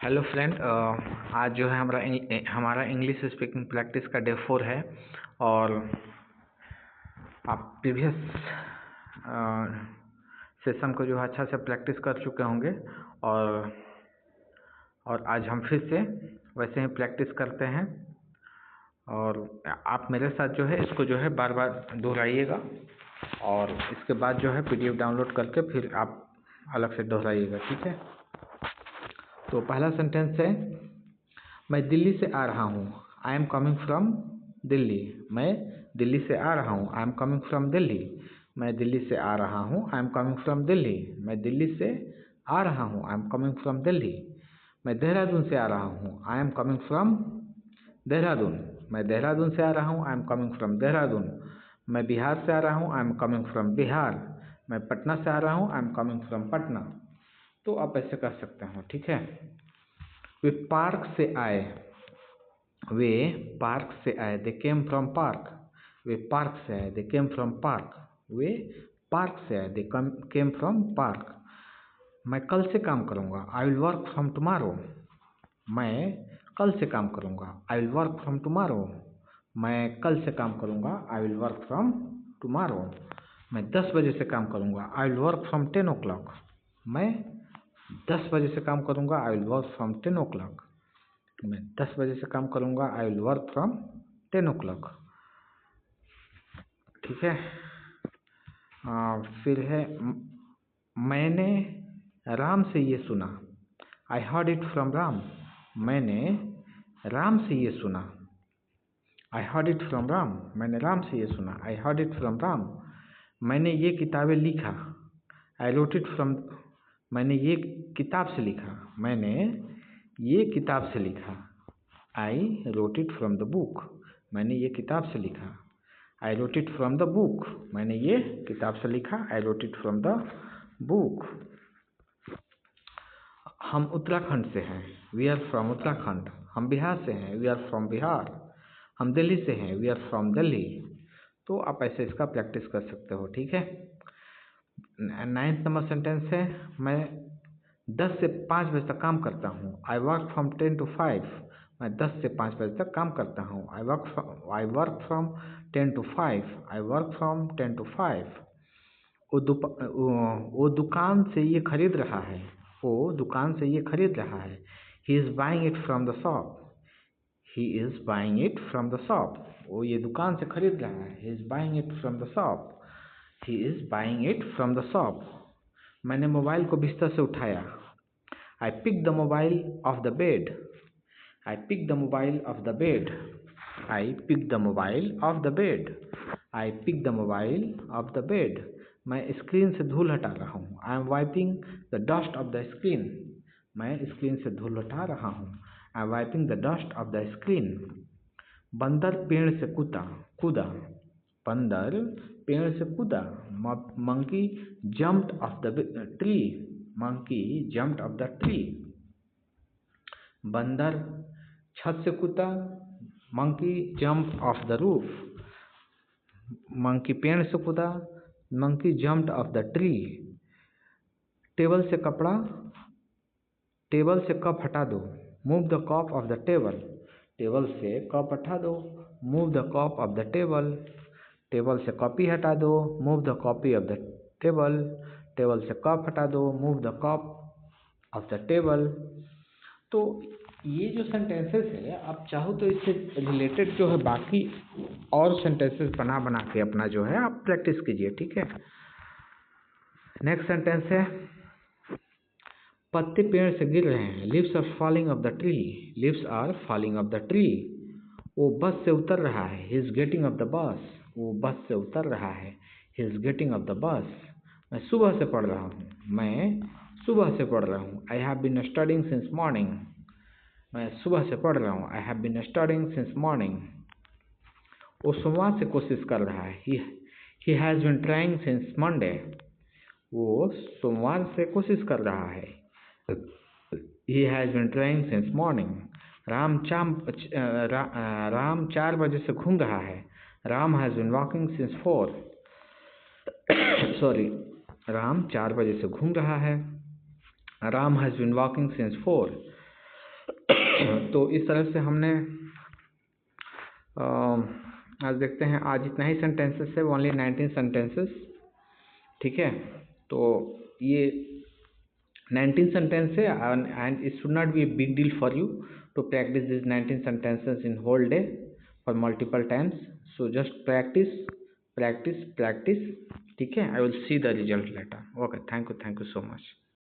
Hello friend, आज जो है हमारा इंग्लिश स्पीकिंग प्रैक्टिस का डे 4 है। और आप प्रीवियस सेशन को जो है अच्छा से प्रैक्टिस कर चुके होंगे और आज हम फिर से वैसे ही प्रैक्टिस करते हैं। और आप मेरे साथ जो है इसको जो है बार बार दोहराइएगा और इसके बाद जो है PDF डाउनलोड करके फिर आप अलग से दोहराइएगा, ठीक है। तो पहला सेंटेंस है, मैं दिल्ली से आ रहा हूँ। I am coming from Delhi. मैं दिल्ली से आ रहा हूँ। I am coming from Delhi. मैं दिल्ली से आ रहा हूँ। I am coming from Delhi. मैं दिल्ली से आ रहा हूँ। I am coming from Delhi. मैं देहरादून से आ रहा हूँ। I am coming from Dehradun. मैं देहरादून से आ रहा हूँ। I am coming from Dehradun. मैं बिहार से आ रहा हूँ। I am coming from Bihar. मैं पटना से आ रहा हूँ। I am coming from Patna. तो आप ऐसे कर सकते हो, ठीक है। वे पार्क से आए। वे पार्क से आए। They came from park. वे पार्क से आए। They came from park. वे पार्क से आए। They came from park. मैं कल से काम करूँगा। I will work from tomorrow. मैं कल से काम करूँगा। I will work from tomorrow. मैं कल से काम करूँगा। I will work from tomorrow. मैं 10 बजे से काम करूँगा। I will work from 10 o'clock। मैं 10 बजे से काम करूँगा। I will work from 10 o'clock। मैं 10 बजे से काम करूँगा। I will work from 10 o'clock, ठीक है। फिर है, मैंने राम से ये सुना। I heard it from Ram. मैंने राम से ये सुना। I heard it from Ram. मैंने राम से ये सुना। I heard it from Ram. मैंने ये किताबें लिखा। I wrote it from. मैंने ये किताब से लिखा। मैंने ये किताब से लिखा। I wrote it from the book. मैंने ये किताब से लिखा। I wrote it from the book. मैंने ये किताब से लिखा। I wrote it from the book. हम उत्तराखंड से हैं। We are from Uttarakhand. हम बिहार से हैं। We are from Bihar. हम दिल्ली से हैं। We are from Delhi. तो आप ऐसे इसका प्रैक्टिस कर सकते हो, ठीक है। 9th नंबर सेंटेंस है, मैं 10 से 5 बजे तक काम करता हूँ। I work from 10 to 5। मैं 10 से 5 बजे तक काम करता हूँ। I work from 10 to 5। I work from 10 to 5। वो दुकान से ये खरीद रहा है। वो दुकान से ये खरीद रहा है। He is buying it from the shop. He is buying it from the shop. वो ये दुकान से खरीद रहा है। He is buying it from the shop. He is buying it from the shop. मैंने मोबाइल को बिस्तर से उठाया। I pick the mobile off the bed. I pick the mobile off the bed. I pick the mobile off the bed. I pick the mobile off the bed. मैं screen से धूल हटा रहा हूँ। I am wiping the dust of the screen. मैं screen से धूल हटा रहा हूँ। I am wiping the dust of the screen. बंदर पेड़ से कूदा। बंदर पेड़ से कूदा। Monkey jumped of the tree. Monkey jumped of the tree. बंदर छत से कूदा। Monkey jumped of the roof. Monkey पेड़ से कूदा। Monkey jumped of the tree. Table से कप हटा दो। Move the cup of the table. Table से कप हटा दो। Move the cup of the table. Table से कॉपी हटा दो। Move the copy of the table. Table से कप हटा दो। Move the cup of the table. तो ये जो सेंटेंसेस है, आप चाहो तो इससे रिलेटेड जो है बाकी और सेंटेंसेस बना के अपना जो है आप प्रैक्टिस कीजिए, ठीक है। नेक्स्ट सेंटेंस है, पत्ते पेड़ से गिर रहे हैं। Leaves are falling off the tree. Leaves are falling off the tree. वो बस से उतर रहा है। He is getting off the bus. वो बस से उतर रहा है। He is getting off the bus. मैं सुबह से पढ़ रहा हूँ। मैं सुबह से पढ़ रहा हूँ। I have been studying since morning. मैं सुबह से पढ़ रहा हूँ। I have been studying since morning. वो सोमवार से कोशिश कर रहा है। He has been trying since Monday. वो सोमवार से कोशिश कर रहा है। He has been trying since morning. Ram 4 बजे से घूम रहा है। Ram has been walking since 4। Sorry, Ram 4 बजे से घूम रहा है। Ram has been walking since 4। तो इस तरह से हमने आज देखते हैं, आज इतना ही सेंटेंसेस है, ओनली 19 सेंटेंसेस, ठीक है। तो ये 19 सेंटेंस है, and it should not be a big deal for you to practise this 19 sentences in whole day for multiple times. So just practice, practice, practice, ठीक है। I will see the result later. Okay, thank you so much.